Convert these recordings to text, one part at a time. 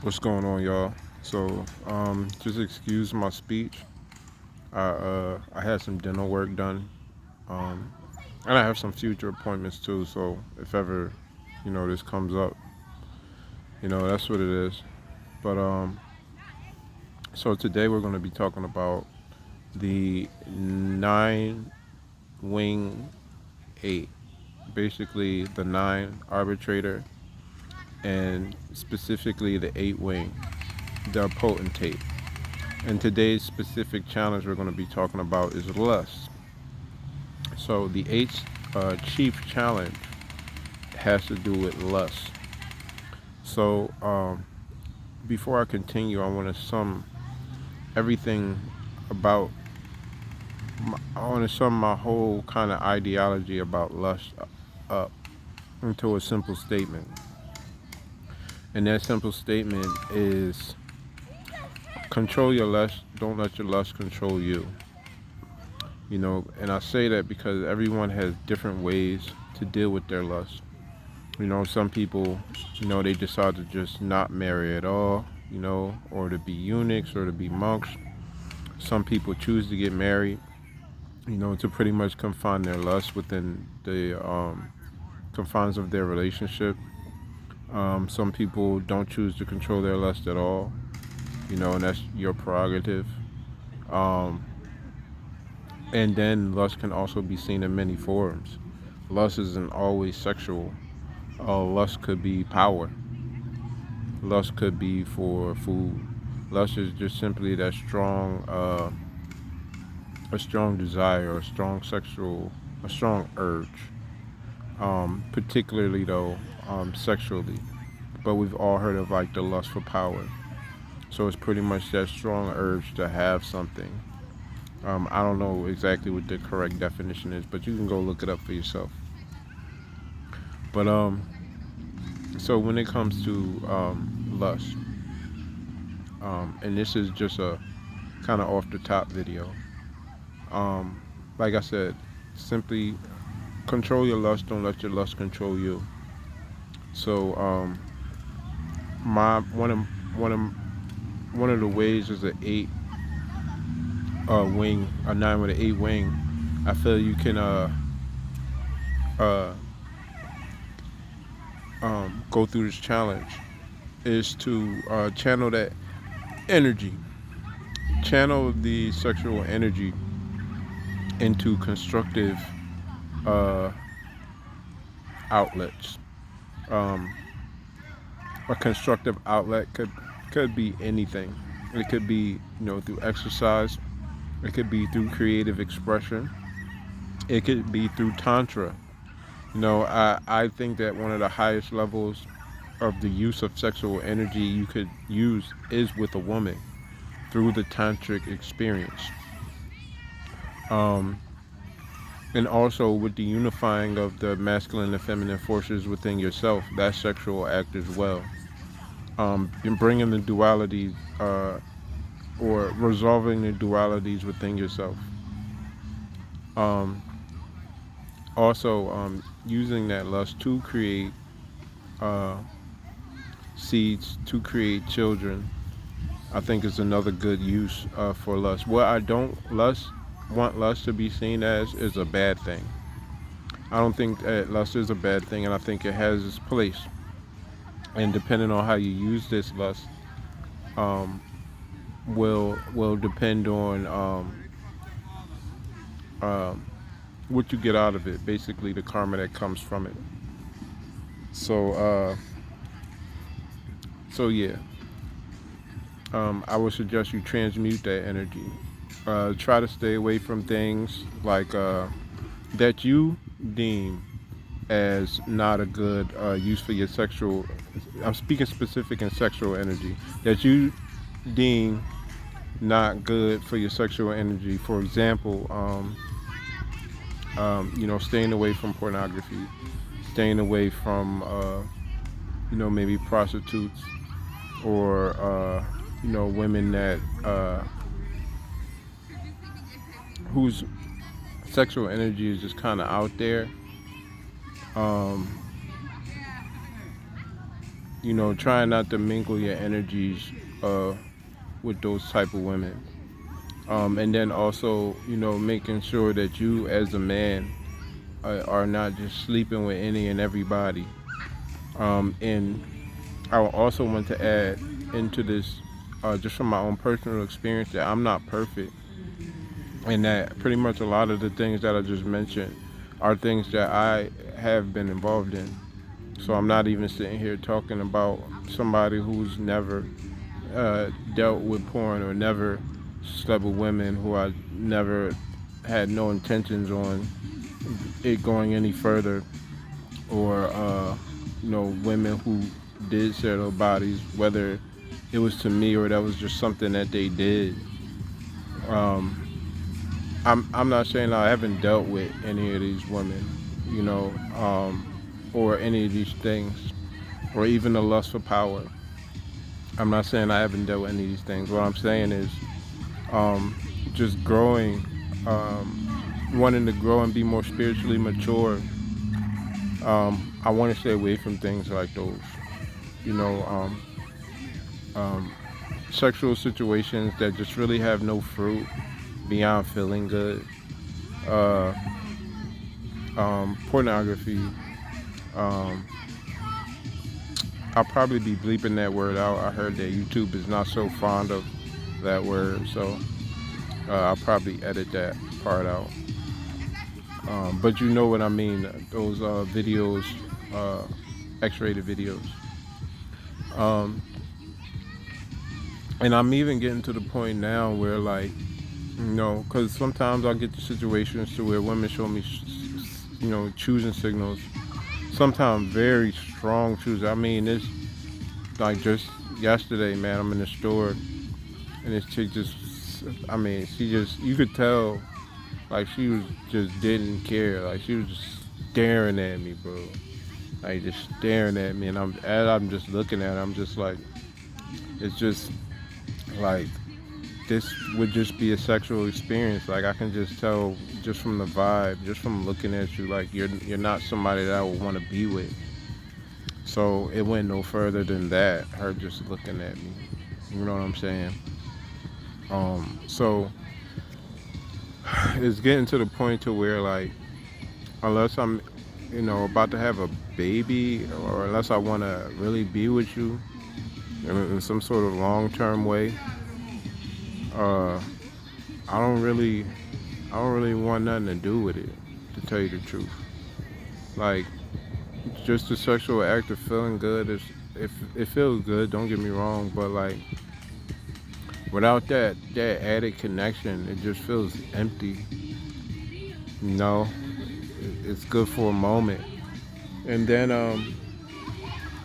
What's going on, y'all? So, just excuse my speech. I had some dental work done, um, and I have some future appointments too. So, if ever, this comes up, that's what it is. But so today we're going to be talking about the 9-wing 8, basically the 9 arbitrator, and specifically the 8-wing, the potentate. And today's specific challenge we're going to be talking about is lust. So the eighth chief challenge has to do with lust. So before I continue, I want to sum everything about. I want to sum my whole kind of ideology about lust up into a simple statement. And that simple statement is control your lust. Don't let your lust control you. And I say that because everyone has different ways to deal with their lust. Some people, they decide to just not marry at all, or to be eunuchs or to be monks. Some people choose to get married, to pretty much confine their lust within the confines of their relationship. Some people don't choose to control their lust at all, and that's your prerogative. Um, and then lust can also be seen in many forms. Lust isn't always sexual. Lust could be power. Lust could be for food. Lust is just simply that a strong desire, a strong urge. Particularly though, sexually. But we've all heard of like the lust for power. So it's pretty much that strong urge to have something. I don't know exactly what the correct definition is, but you can go look it up for yourself. But so when it comes to lust, and this is just a kind of off the top video. Like I said, simply control your lust. Don't let your lust control you. So my one of the ways is an 8 wing, a 9 with an 8 wing. I feel you can uh go through this challenge is to channel that energy, channel the sexual energy into constructive uh, outlets. Um, a constructive outlet could be anything. It could be through exercise. It could be through creative expression. It could be through tantra. I think that one of the highest levels of the use of sexual energy you could use is with a woman through the tantric experience. Um, and also with the unifying of the masculine and feminine forces within yourself, that sexual act as well. And bringing the dualities or resolving the dualities within yourself. Um, Also, using that lust to create uh, seeds, to create children, I think is another good use for lust. What I don't want lust to be seen as is a bad thing. I don't think that lust is a bad thing, and I think it has its place. And depending on how you use this lust, um, will depend on um, what you get out of it. Basically, the karma that comes from it. So, yeah. I would suggest you transmute that energy. Try to stay away from things like that you deem as not a good use for your sexual. I'm speaking specific in sexual energy that you deem not good for your sexual energy. For example, staying away from pornography, staying away from maybe prostitutes or women that whose sexual energy is just kind of out there. Um, trying not to mingle your energies with those type of women. And then also, making sure that you as a man are not just sleeping with any and everybody. And I also want to add into this, just from my own personal experience, that I'm not perfect, and that pretty much a lot of the things that I just mentioned are things that I have been involved in. So I'm not even sitting here talking about somebody who's never dealt with porn or never slept with women, who I never had no intentions on it going any further, or women who did share their bodies, whether it was to me or that was just something that they did. Um, I'm not saying I haven't dealt with any of these women, or any of these things, or even the lust for power. I'm not saying I haven't dealt with any of these things. What I'm saying is, just growing, wanting to grow and be more spiritually mature. I want to stay away from things like those. You know, um, um, Sexual situations that just really have no fruit beyond feeling good. Uh, Pornography. Um, I'll probably be bleeping that word out. I heard that YouTube is not so fond of that word, so I'll probably edit that part out. But you know what I mean, those videos, uh, X-rated videos. Um, and I'm even getting to the point now where, like, because sometimes I'll get to situations to where women show me, choosing signals. Sometimes very strong choosing. I mean, it's like just yesterday, man, I'm in the store, and this chick just, I mean, you could tell, like, she was just didn't care. Like, she was just staring at me, bro. Like, just staring at me, and I'm just looking at her, I'm just like, it's just like, this would just be a sexual experience. Like, I can just tell just from the vibe, just from looking at you, like, you're not somebody that I would want to be with. So it went no further than that. Her just looking at me. You know what I'm saying? So it's getting to the point to where, like, unless I'm, about to have a baby, or unless I want to really be with you in some sort of long-term way, uh, I don't really, want nothing to do with it, to tell you the truth. Like, just the sexual act of feeling good it feels good. Don't get me wrong, but, like, without that added connection, it just feels empty. You know, it's good for a moment, and then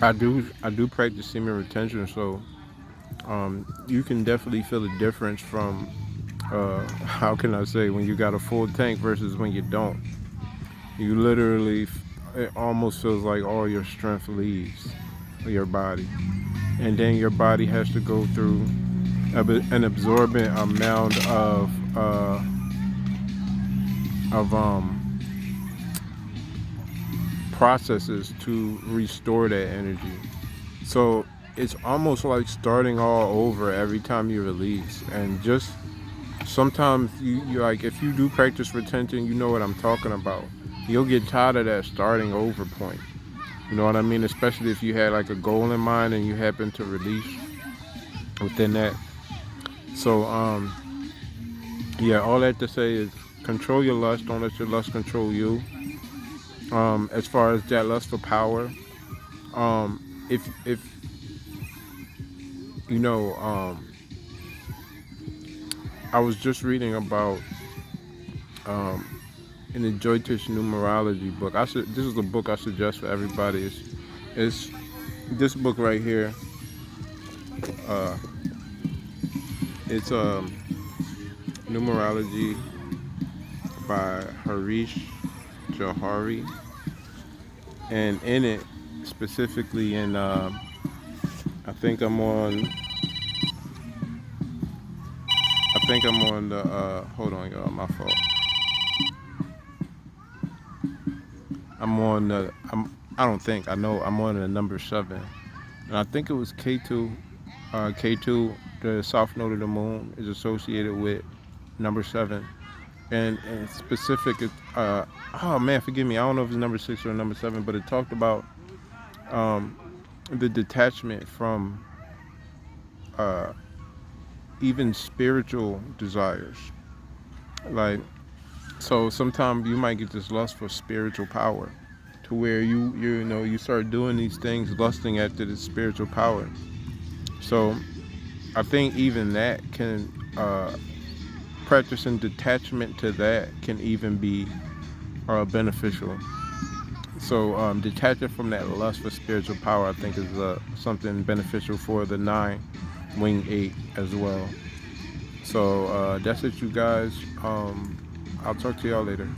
I do practice semen retention, so you can definitely feel the difference from how can I say, when you got a full tank versus when you don't. You literally, it almost feels like all your strength leaves your body, and then your body has to go through an absorbent amount of processes to restore that energy. So it's almost like starting all over every time you release. And just sometimes you like, if you do practice retention, you know what I'm talking about. You'll get tired of that starting over point. You know what I mean? Especially if you had like a goal in mind and you happen to release within that. So yeah, all that to say is, control your lust. Don't let your lust control you. As far as that lust for power, if you know, I was just reading about in the Joytish numerology book. This is the book I suggest for everybody. It's this book right here. Uh, it's numerology by Harish Johari, and in it, specifically in I think I'm on the hold on, y'all, my fault. I don't think, I know I'm on the number 7. And I think it was K2. K2, the south node of the moon, is associated with number 7. And specific, oh man, forgive me, I don't know if it's number 6 or number 7, but it talked about um, the detachment from uh, even spiritual desires. Like, so sometimes you might get this lust for spiritual power, to where you start doing these things, lusting after this spiritual power. So I think even that can practicing detachment to that can even be beneficial. So detaching from that lust for spiritual power, I think, is something beneficial for the 9 wing 8 as well. So that's it, you guys. I'll talk to y'all later.